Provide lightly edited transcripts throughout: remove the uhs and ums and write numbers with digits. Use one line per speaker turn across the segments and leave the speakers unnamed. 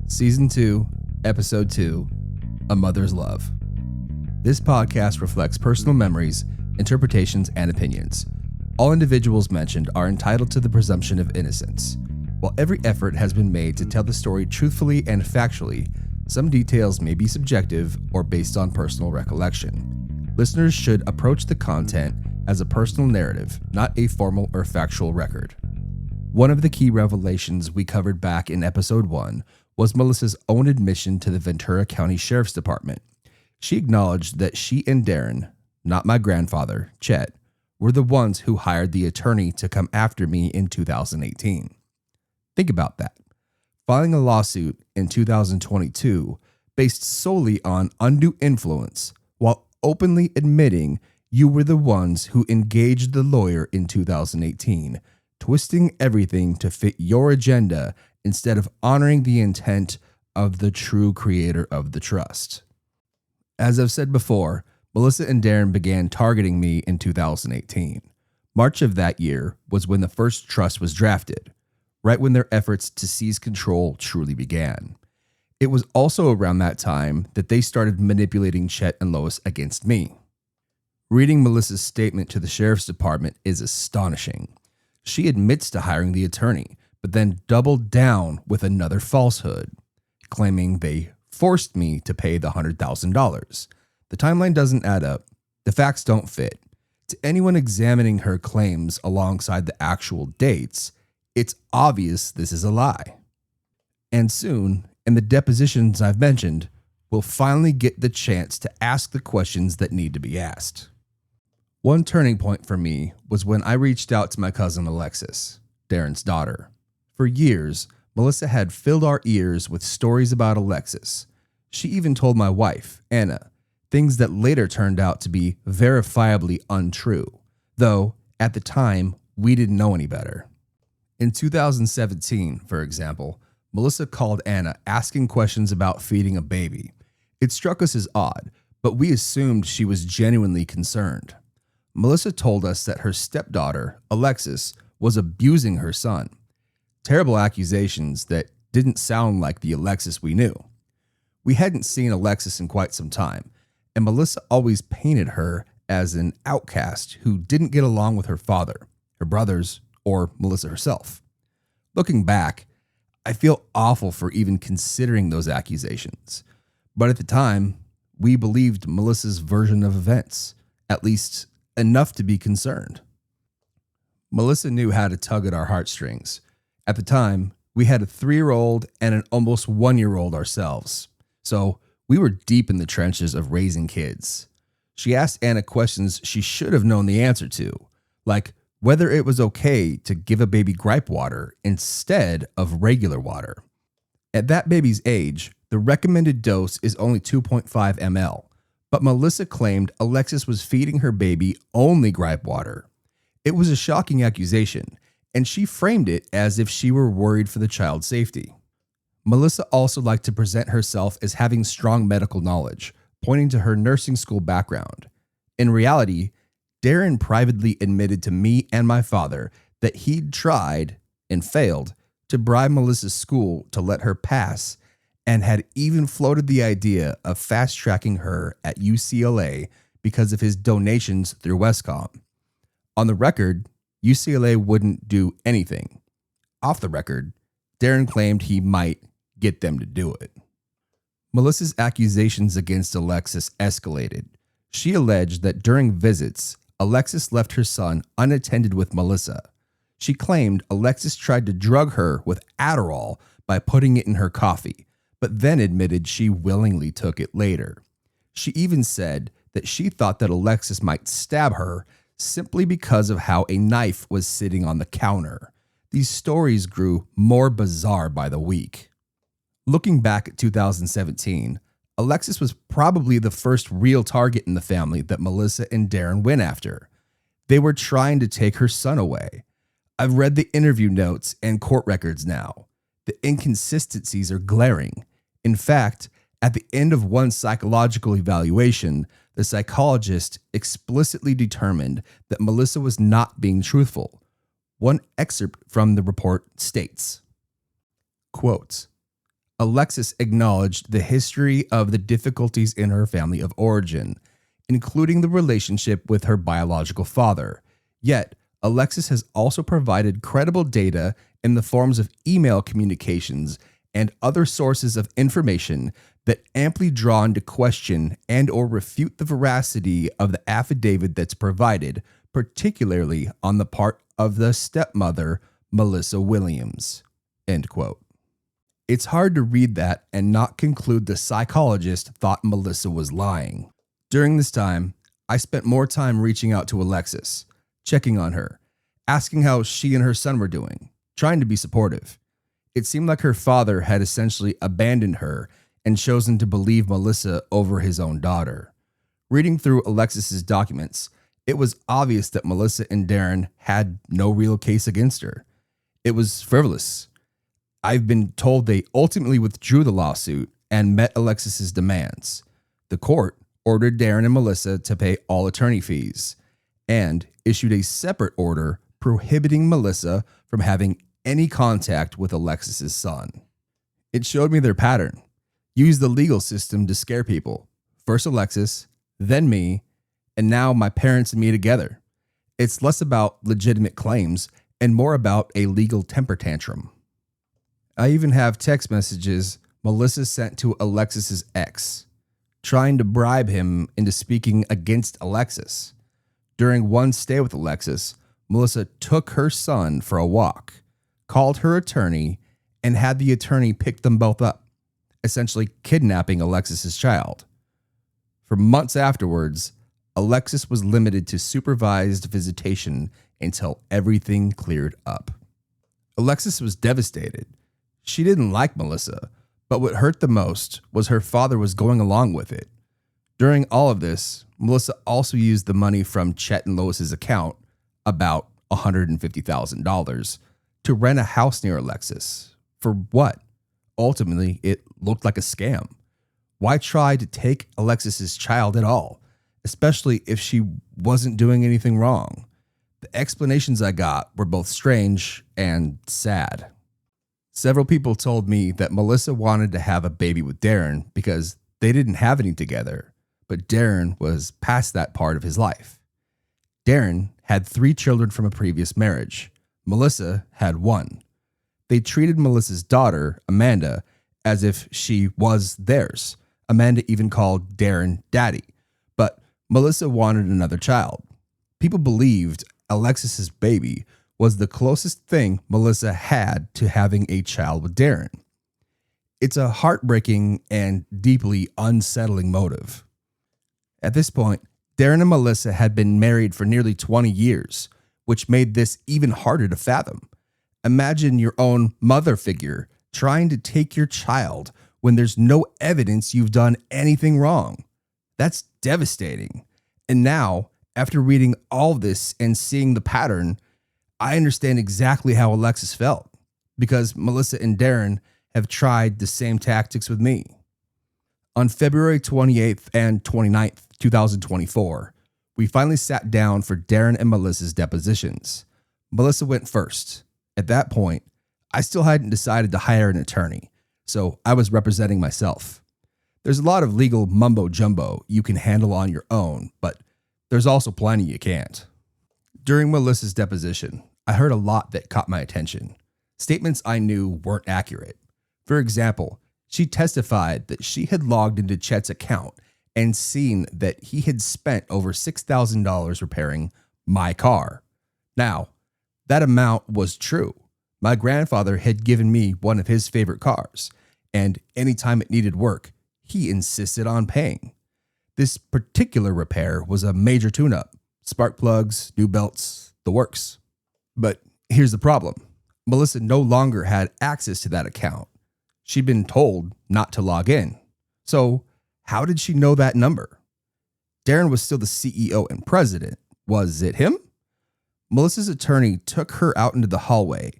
Season 2, Episode 2, A Mother's Love. This podcast reflects personal memories, interpretations, and opinions. All individuals mentioned are entitled to the presumption of innocence. While every effort has been made to tell the story truthfully and factually, some details may be subjective or based on personal recollection. Listeners should approach the content as a personal narrative, not a formal or factual record. One of the key revelations we covered back in Episode 1 was Melissa's own admission to the Ventura County Sheriff's Department. She acknowledged that she and Darren, not my grandfather, Chet, were the ones who hired the attorney to come after me in 2018. Think about that. Filing a lawsuit in 2022 based solely on undue influence while openly admitting you were the ones who engaged the lawyer in 2018, twisting everything to fit your agenda instead of honoring the intent of the true creator of the trust. As I've said before, Melissa and Darren began targeting me in 2018. March of that year was when the first trust was drafted, right when their efforts to seize control truly began. It was also around that time that they started manipulating Chet and Lois against me. Reading Melissa's statement to the sheriff's department is astonishing. She admits to hiring the attorney, but then doubled down with another falsehood, claiming they forced me to pay the $100,000. The timeline doesn't add up. The facts don't fit. To anyone examining her claims alongside the actual dates, it's obvious this is a lie. And soon, in the depositions I've mentioned, we'll finally get the chance to ask the questions that need to be asked. One turning point for me was when I reached out to my cousin Alexis, Darren's daughter. For years, Melissa had filled our ears with stories about Alexis. She even told my wife, Anna, things that later turned out to be verifiably untrue, though at the time, we didn't know any better. In 2017, for example, Melissa called Anna asking questions about feeding a baby. It struck us as odd, but we assumed she was genuinely concerned. Melissa told us that her stepdaughter, Alexis, was abusing her son. Terrible accusations that didn't sound like the Alexis we knew. We hadn't seen Alexis in quite some time, and Melissa always painted her as an outcast who didn't get along with her father, her brothers, or Melissa herself. Looking back, I feel awful for even considering those accusations. But at the time, we believed Melissa's version of events, at least enough to be concerned. Melissa knew how to tug at our heartstrings. At the time, we had a 3-year-old and an almost 1-year-old ourselves. So we were deep in the trenches of raising kids. She asked Anna questions she should have known the answer to, like whether it was okay to give a baby gripe water instead of regular water. At that baby's age, the recommended dose is only 2.5 ml, but Melissa claimed Alexis was feeding her baby only gripe water. It was a shocking accusation, and she framed it as if she were worried for the child's safety. Melissa also liked to present herself as having strong medical knowledge, pointing to her nursing school background. In reality, Darren privately admitted to me and my father that he'd tried, and failed, to bribe Melissa's school to let her pass, and had even floated the idea of fast-tracking her at UCLA because of his donations through Westcom. On the record, UCLA wouldn't do anything. Off the record, Darren claimed he might get them to do it. Melissa's accusations against Alexis escalated. She alleged that during visits, Alexis left her son unattended with Melissa. She claimed Alexis tried to drug her with Adderall by putting it in her coffee, but then admitted she willingly took it later. She even said that she thought that Alexis might stab her simply because of how a knife was sitting on the counter. These stories grew more bizarre by the week. Looking back at 2017, Alexis was probably the first real target in the family that Melissa and Darren went after. They were trying to take her son away. I've read the interview notes and court records now. The inconsistencies are glaring. In fact, at the end of one psychological evaluation, the psychologist explicitly determined that Melissa was not being truthful. One excerpt from the report states, quote, Alexis acknowledged the history of the difficulties in her family of origin, including the relationship with her biological father. Yet, Alexis has also provided credible data in the forms of email communications and other sources of information that amply draw into question and or refute the veracity of the affidavit that's provided, particularly on the part of the stepmother, Melissa Williams. End quote. It's hard to read that and not conclude the psychologist thought Melissa was lying. During this time, I spent more time reaching out to Alexis, checking on her, asking how she and her son were doing, trying to be supportive. It seemed like her father had essentially abandoned her and chosen to believe Melissa over his own daughter. Reading through Alexis's documents, it was obvious that Melissa and Darren had no real case against her. It was frivolous. I've been told they ultimately withdrew the lawsuit and met Alexis's demands. The court ordered Darren and Melissa to pay all attorney fees and issued a separate order prohibiting Melissa from having any contact with Alexis's son. It showed me their pattern. Use the legal system to scare people. First Alexis, then me, and now my parents and me together. It's less about legitimate claims and more about a legal temper tantrum. I even have text messages Melissa sent to Alexis's ex, trying to bribe him into speaking against Alexis. During one stay with Alexis, Melissa took her son for a walk, called her attorney, and had the attorney pick them both up, essentially kidnapping Alexis's child. For months afterwards, Alexis was limited to supervised visitation until everything cleared up. Alexis was devastated. She didn't like Melissa, but what hurt the most was her father was going along with it. During all of this, Melissa also used the money from Chet and Lois's account, about $150,000, to rent a house near Alexis. For what? Ultimately, it looked like a scam. Why try to take Alexis's child at all, especially if she wasn't doing anything wrong? The explanations I got were both strange and sad. Several people told me that Melissa wanted to have a baby with Darren because they didn't have any together, but Darren was past that part of his life. Darren had 3 children from a previous marriage. Melissa had 1. They treated Melissa's daughter, Amanda, as if she was theirs. Amanda even called Darren daddy, but Melissa wanted another child. People believed Alexis's baby was the closest thing Melissa had to having a child with Darren. It's a heartbreaking and deeply unsettling motive. At this point, Darren and Melissa had been married for nearly 20 years, which made this even harder to fathom. Imagine your own mother figure trying to take your child when there's no evidence you've done anything wrong. That's devastating. And now, after reading all this and seeing the pattern, I understand exactly how Alexis felt, because Melissa and Darren have tried the same tactics with me. On February 28th and 29th, 2024, we finally sat down for Darren and Melissa's depositions. Melissa went first. At that point, I still hadn't decided to hire an attorney, so I was representing myself. There's a lot of legal mumbo jumbo you can handle on your own, but there's also plenty you can't. During Melissa's deposition, I heard a lot that caught my attention. Statements I knew weren't accurate. For example, she testified that she had logged into Chet's account and seen that he had spent over $6,000 repairing my car. Now, that amount was true. My grandfather had given me one of his favorite cars, and anytime it needed work, he insisted on paying. This particular repair was a major tune-up. Spark plugs, new belts, the works. But here's the problem. Melissa no longer had access to that account. She'd been told not to log in. So how did she know that number? Darren was still the CEO and president. Was it him? Melissa's attorney took her out into the hallway,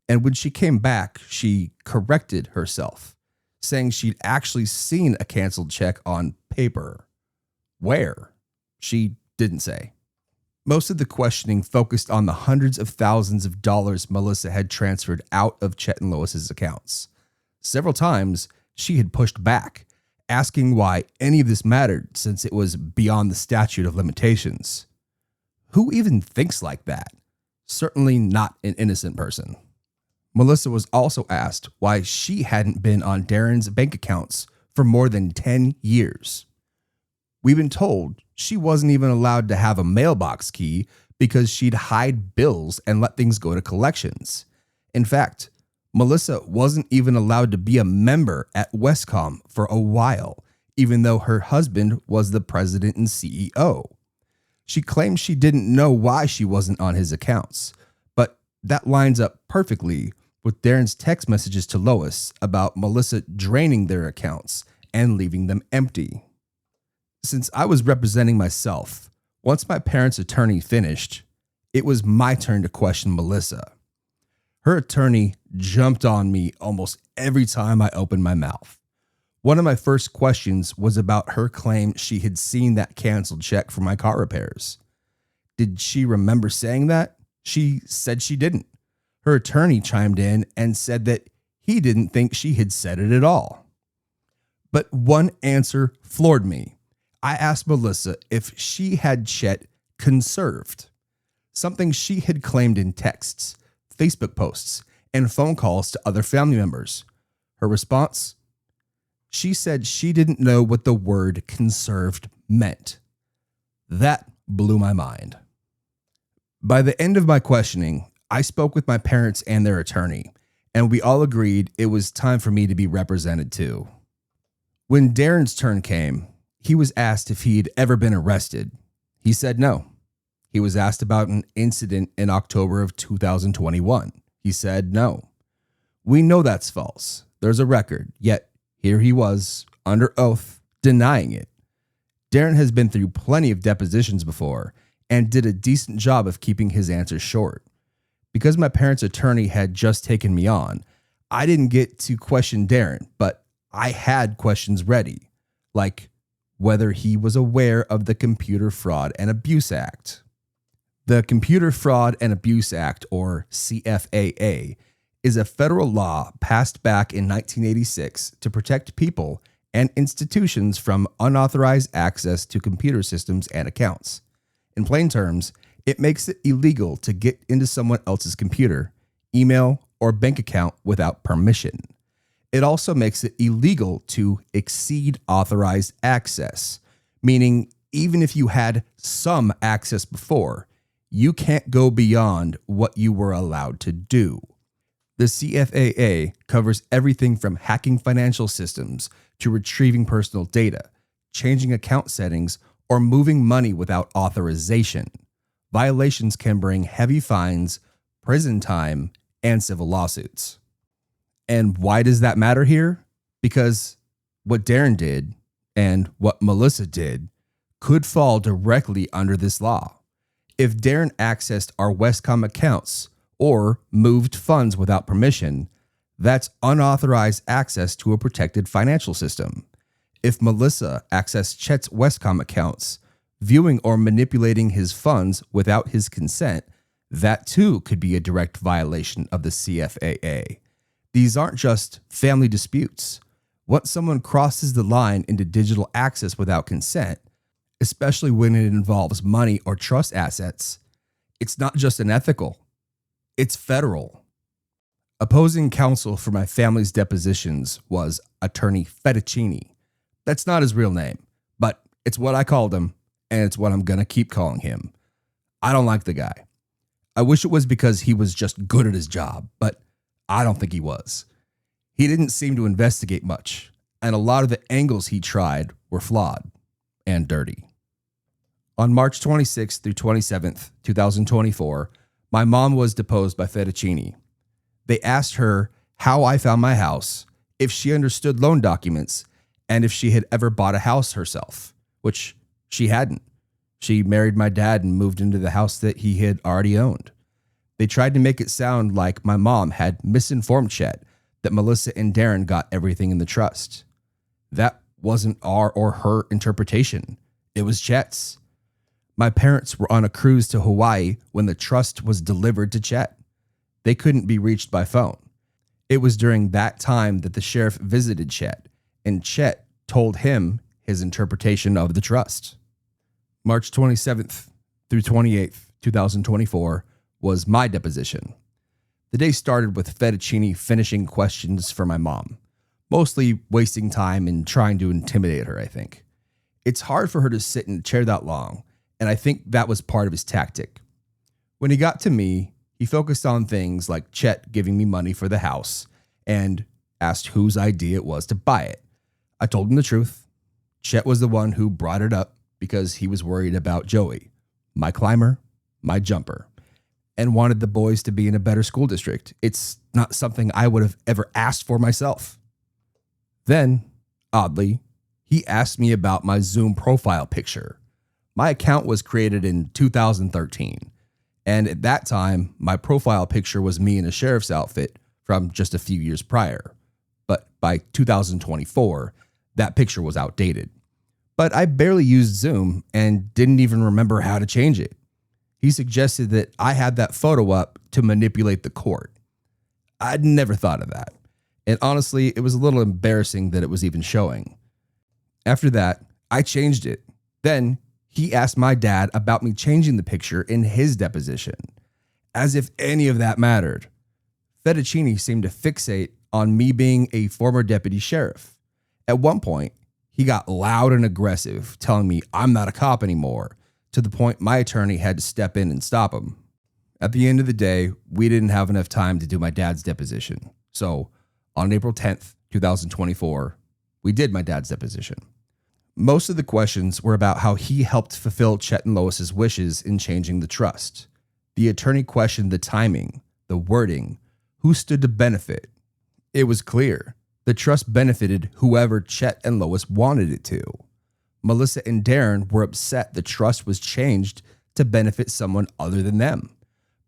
and when she came back, she corrected herself, saying she'd actually seen a canceled check on paper. Where? She didn't say. Most of the questioning focused on the hundreds of thousands of dollars Melissa had transferred out of Chet and Lois's accounts. Several times, she had pushed back, asking why any of this mattered since it was beyond the statute of limitations. Who even thinks like that? Certainly not an innocent person. Melissa was also asked why she hadn't been on Darren's bank accounts for more than 10 years. We've been told she wasn't even allowed to have a mailbox key because she'd hide bills and let things go to collections. In fact, Melissa wasn't even allowed to be a member at Westcom for a while, even though her husband was the president and CEO. She claimed she didn't know why she wasn't on his accounts, but that lines up perfectly with Darren's text messages to Lois about Melissa draining their accounts and leaving them empty. Since I was representing myself, once my parents' attorney finished, it was my turn to question Melissa. Her attorney jumped on me almost every time I opened my mouth. One of my first questions was about her claim she had seen that canceled check for my car repairs. Did she remember saying that? She said she didn't. Her attorney chimed in and said that he didn't think she had said it at all. But one answer floored me. I asked Melissa if she had Chet conserved, something she had claimed in texts, Facebook posts, and phone calls to other family members. Her response? She said she didn't know what the word conserved meant. That blew my mind. By the end of my questioning, I spoke with my parents and their attorney, and we all agreed it was time for me to be represented too. When Darren's turn came, he was asked if he had ever been arrested. He said no. He was asked about an incident in October of 2021. He said no. We know that's false. There's a record, yet here he was, under oath, denying it. Darren has been through plenty of depositions before and did a decent job of keeping his answers short. Because my parents' attorney had just taken me on, I didn't get to question Darren, but I had questions ready, like whether he was aware of the Computer Fraud and Abuse Act. The Computer Fraud and Abuse Act, or CFAA, is a federal law passed back in 1986 to protect people and institutions from unauthorized access to computer systems and accounts. In plain terms, it makes it illegal to get into someone else's computer, email, or bank account without permission. It also makes it illegal to exceed authorized access, meaning even if you had some access before, you can't go beyond what you were allowed to do. The CFAA covers everything from hacking financial systems to retrieving personal data, changing account settings, or moving money without authorization. Violations can bring heavy fines, prison time, and civil lawsuits. And why does that matter here? Because what Darren did and what Melissa did could fall directly under this law. If Darren accessed our Westcom accounts or moved funds without permission, that's unauthorized access to a protected financial system. If Melissa accessed Chet's Westcom accounts, viewing or manipulating his funds without his consent, that too could be a direct violation of the CFAA. These aren't just family disputes. Once someone crosses the line into digital access without consent, especially when it involves money or trust assets, it's not just unethical, it's federal. Opposing counsel for my family's depositions was Attorney Fettuccini. That's not his real name, but it's what I called him, and it's what I'm going to keep calling him. I don't like the guy. I wish it was because he was just good at his job, but I don't think he was. He didn't seem to investigate much, and a lot of the angles he tried were flawed and dirty. On March 26th through 27th, 2024, my mom was deposed by Fettuccini. They asked her how I found my house, if she understood loan documents, and if she had ever bought a house herself, which she hadn't. She married my dad and moved into the house that he had already owned. They tried to make it sound like my mom had misinformed Chet that Melissa and Darren got everything in the trust. That wasn't our or her interpretation. It was Chet's. My parents were on a cruise to Hawaii when the trust was delivered to Chet. They couldn't be reached by phone. It was during that time that the sheriff visited Chet, and Chet told him his interpretation of the trust. March 27th through 28th, 2024 was my deposition. The day started with Fettuccine finishing questions for my mom, mostly wasting time and trying to intimidate her, I think. It's hard for her to sit in a chair that long, and I think that was part of his tactic. When he got to me, he focused on things like Chet giving me money for the house and asked whose idea it was to buy it. I told him the truth. Chet was the one who brought it up because he was worried about Joey, my climber, my jumper, and wanted the boys to be in a better school district. It's not something I would have ever asked for myself. Then, oddly, he asked me about my Zoom profile picture. My account was created in 2013, and at that time, my profile picture was me in a sheriff's outfit from just a few years prior. But by 2024, that picture was outdated. But I barely used Zoom and didn't even remember how to change it. He suggested that I had that photo up to manipulate the court. I'd never thought of that. And honestly, it was a little embarrassing that it was even showing. After that, I changed it. Then he asked my dad about me changing the picture in his deposition, as if any of that mattered. Fettuccine seemed to fixate on me being a former deputy sheriff. At one point, he got loud and aggressive, telling me I'm not a cop anymore, to the point my attorney had to step in and stop him. At the end of the day, we didn't have enough time to do my dad's deposition. So, on April 10th, 2024, we did my dad's deposition. Most of the questions were about how he helped fulfill Chet and Lois's wishes in changing the trust. The attorney questioned the timing, the wording, who stood to benefit. It was clear. The trust benefited whoever Chet and Lois wanted it to. Melissa and Darren were upset the trust was changed to benefit someone other than them.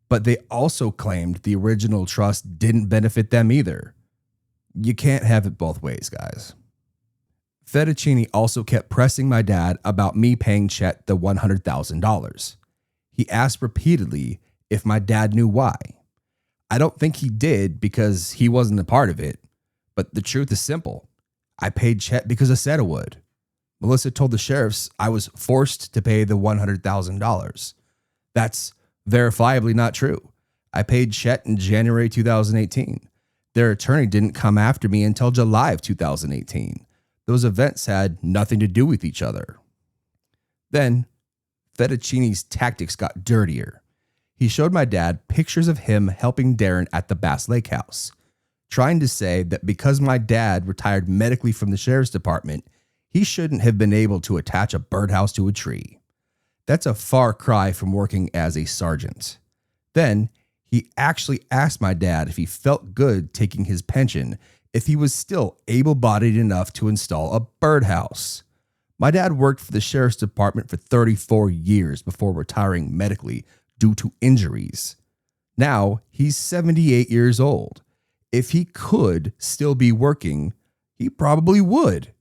But they also claimed the original trust didn't benefit them either. You can't have it both ways, guys. Fettuccine also kept pressing my dad about me paying Chet the $100,000. He asked repeatedly if my dad knew why. I don't think he did because he wasn't a part of it, but the truth is simple. I paid Chet because I said I would. Melissa told the sheriffs I was forced to pay the $100,000. That's verifiably not true. I paid Chet in January 2018. Their attorney didn't come after me until July of 2018. Those events had nothing to do with each other. Then, Fettuccine's tactics got dirtier. He showed my dad pictures of him helping Darren at the Bass Lake House, trying to say that because my dad retired medically from the sheriff's department, he shouldn't have been able to attach a birdhouse to a tree. That's a far cry from working as a sergeant. Then, he actually asked my dad if he felt good taking his pension if he was still able-bodied enough to install a birdhouse. My dad worked for the sheriff's department for 34 years before retiring medically due to injuries. Now, he's 78 years old. If he could still be working, he probably would.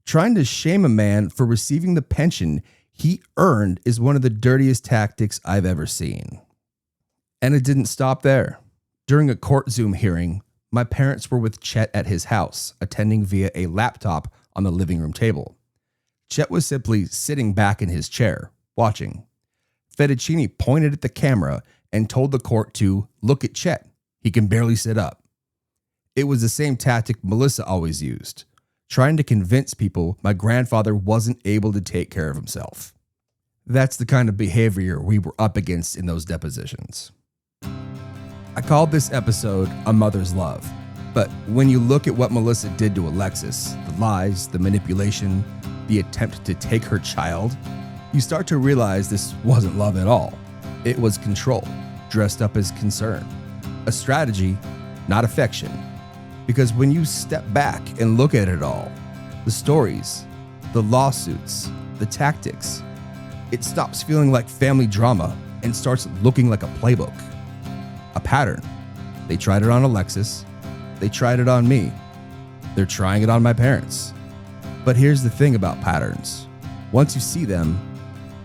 Trying to shame a man for receiving the pension he earned is one of the dirtiest tactics I've ever seen. And it didn't stop there. During a court Zoom hearing, my parents were with Chet at his house, attending via a laptop on the living room table. Chet was simply sitting back in his chair, watching. Fettuccine pointed at the camera and told the court to look at Chet. He can barely sit up. It was the same tactic Melissa always used, trying to convince people my grandfather wasn't able to take care of himself. That's the kind of behavior we were up against in those depositions. I called this episode A Mother's Love, but when you look at what Melissa did to Alexis, the lies, the manipulation, the attempt to take her child, you start to realize this wasn't love at all. It was control, dressed up as concern. A strategy, not affection. Because when you step back and look at it all, the stories, the lawsuits, the tactics, it stops feeling like family drama and starts looking like a playbook. A pattern. They tried it on Alexis. They tried it on me. They're trying it on my parents. But here's the thing about patterns. Once you see them,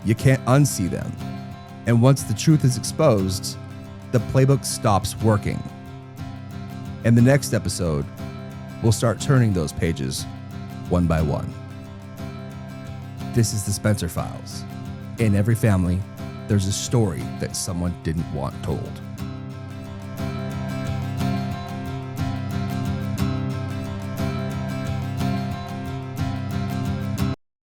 you can't unsee them. And once the truth is exposed, the playbook stops working. In the next episode, we'll start turning those pages one by one. This is the Spencer Files. In every family, there's a story that someone didn't want told.